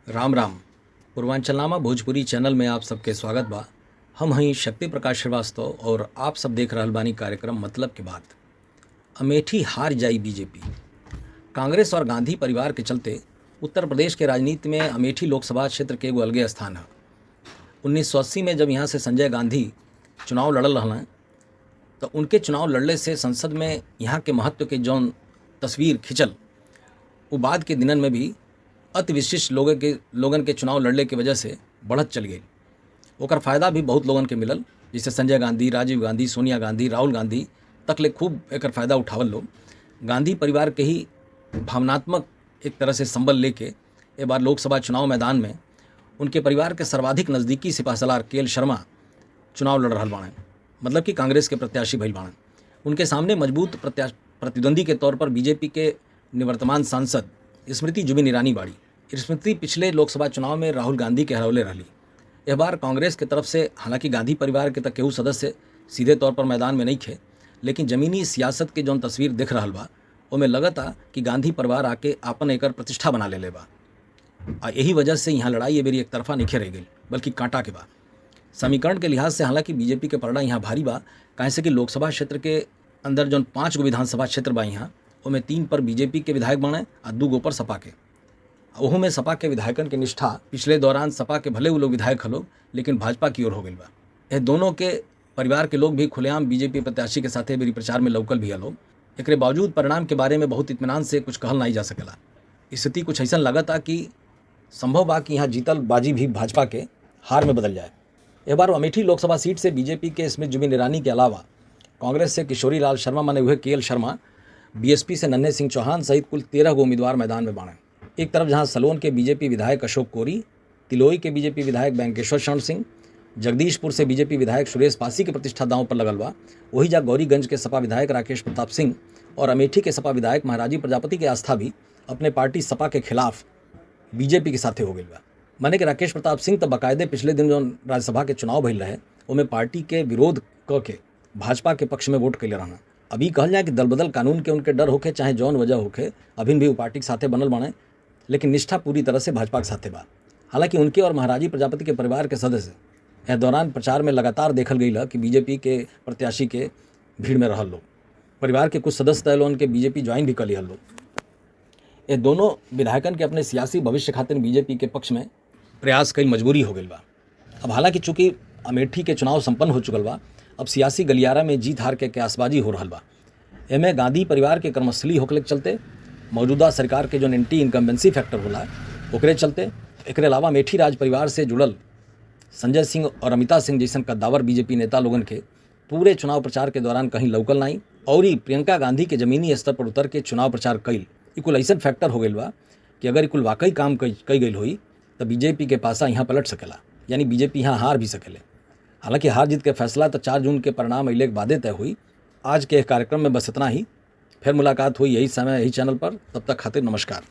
Ram Ram. पूर्वांचलनामा Bhojpuri channel में आप सबके स्वागत बा। हम हई शक्ति प्रकाश श्रीवास्तव और आप सब देख रहल बानी कार्यक्रम मतलब के बात। अमेठी हार जाई बीजेपी। कांग्रेस और गांधी परिवार के चलते उत्तर प्रदेश के राजनीति में अमेठी लोकसभा क्षेत्र के एगो अलगे स्थान है। 1980 में जब यहाँ से संजय गांधी चुनाव लड़ल रहलन तो उनके चुनाव लड़ले से संसद में यहाँ के महत्व के जौन तस्वीर खिंचल वो बाद के दिनन में भी अति विशिष्ट लोगन के चुनाव लड़ले की वजह से बढ़त चल गई। ओकर फायदा भी बहुत लोगन के मिलल, जैसे संजय गांधी, राजीव गांधी, सोनिया गांधी, राहुल गांधी तक ले खूब एकर फायदा उठावल लोग। गांधी परिवार के ही भावनात्मक एक तरह से संबल लेके एक बार लोकसभा चुनाव मैदान में उनके परिवार के सर्वाधिक नज़दीकी सिपाहसलार के.एल. शर्मा चुनाव लड़ रहा बाड़े, मतलब कि कांग्रेस के प्रत्याशी भइल बाड़े। उनके सामने मजबूत प्रतिद्वंदी के तौर पर बीजेपी के निवर्तमान सांसद स्मृति जुबिन ईरानी बाड़ी। स्मृति पिछले लोकसभा चुनाव में राहुल गांधी के हरौले रही। यह बार कांग्रेस की तरफ से हालांकि गांधी परिवार के तक केहू सदस्य सीधे तौर पर मैदान में नहीं थे, लेकिन जमीनी सियासत के जौन तस्वीर दिख रहा बा ओमें लगता कि गांधी परिवार आके आपन एकर प्रतिष्ठा बना ले बा। यही वजह से यहाँ लड़ाई ये बेरी एक तरफा नहीं रह गई, बल्कि कांटा के बा। समीकरण के लिहाज से हालांकि बीजेपी के पलड़ा यहाँ भारी बा, कैसे कि लोकसभा क्षेत्र के अंदर जौन 5 गो विधानसभा क्षेत्र बा यहाँ उनमें 3 पर बीजेपी के विधायक बने और 2 गो पर सपा के। ओहू में सपा के विधायकन के निष्ठा पिछले दौरान सपा के भले वो लोग विधायक हलो लेकिन भाजपा की ओर हो गई बा। यह दोनों के परिवार के लोग भी खुलेआम बीजेपी प्रत्याशी के साथे मेरी प्रचार में लौकल भी हलो। एक बावजूद परिणाम के बारे में बहुत इत्मीनान से कुछ कहल नहीं जा सकेला। स्थिति कुछ ऐसा लगता कि संभव बा कि यहाँ जीतल बाजी भी भाजपा के हार में बदल जाए। एक बार अमेठी लोकसभा सीट से बीजेपी के स्मृति जुबिन ईरानी के अलावा कांग्रेस से किशोरी लाल शर्मा माने हुए के.एल. शर्मा, बीएसपी से नन्हे सिंह चौहान सहित कुल 13 गो उम्मीदवार मैदान में बाणे। एक तरफ जहां सलोन के बीजेपी विधायक अशोक कोरी, तिलोई के बीजेपी विधायक बैंकेश्वर शरण सिंह, जगदीशपुर से बीजेपी विधायक सुरेश पासी की प्रतिष्ठा दांव पर लगल बा, वही जा गौरीगंज के सपा विधायक राकेश प्रताप सिंह और अमेठी के सपा विधायक महाराजी प्रजापति के आस्था भी अपने पार्टी सपा के खिलाफ बीजेपी के साथे हो गई बा। माने कि राकेश प्रताप सिंह तो बाकायदे पिछले दिन जो राज्यसभा के चुनाव भइल रहे उनमें पार्टी के विरोध के भाजपा के पक्ष में वोट कैले रहना। अभी कहल जाए कि दल बदल कानून के उनके डर होके चाहे जौन वजह होके अभी भी वो पार्टी के साथे बनल बने, लेकिन निष्ठा पूरी तरह से भाजपा के साथे बा। हालांकि उनके और महाराजी प्रजापति के परिवार के सदस्य यह दौरान प्रचार में लगातार देखल गई कि बीजेपी के प्रत्याशी के भीड़ में रहल लोग। परिवार के कुछ सदस्य तय उनके बीजेपी ज्वाइन भी कर लिहल लोग। ये दोनों विधायकन के अपने सियासी भविष्य खातिर बीजेपी के पक्ष में प्रयास कई मजबूरी हो गई बा। अब हालांकि चूंकि अमेठी के चुनाव संपन्न हो चुकल बा, अब सियासी गलियारा में जीत हार के क्यासबाजी हो रहा बा। एमे गांधी परिवार के कर्मस्थली होकले के चलते मौजूदा सरकार के जो एंटी इनकम्बेंसी फैक्टर होला ओकरे चलते, एक अलावा अमेठी राज परिवार से जुड़ल संजय सिंह और अमिता सिंह जैसन कद्दावर बीजेपी नेता लोगन के पूरे चुनाव प्रचार के दौरान कहीं लौकल नहीं, और ही प्रियंका गांधी के जमीनी स्तर पर उतर के चुनाव प्रचार कईल कुल ऐसा फैक्टर हो गई बा कि अगर कुल वाकई काम कई गई हुई तो बीजेपी के पासा यहाँ पलट सकेला, यानी बीजेपी यहाँ हार भी सकेले। हालांकि हार जीत के फैसला तो 4 जून के परिणाम अइले के बादे तय हुई। आज के कार्यक्रम में बस इतना ही। फिर मुलाकात हुई यही समय यही चैनल पर। तब तक खातिर नमस्कार।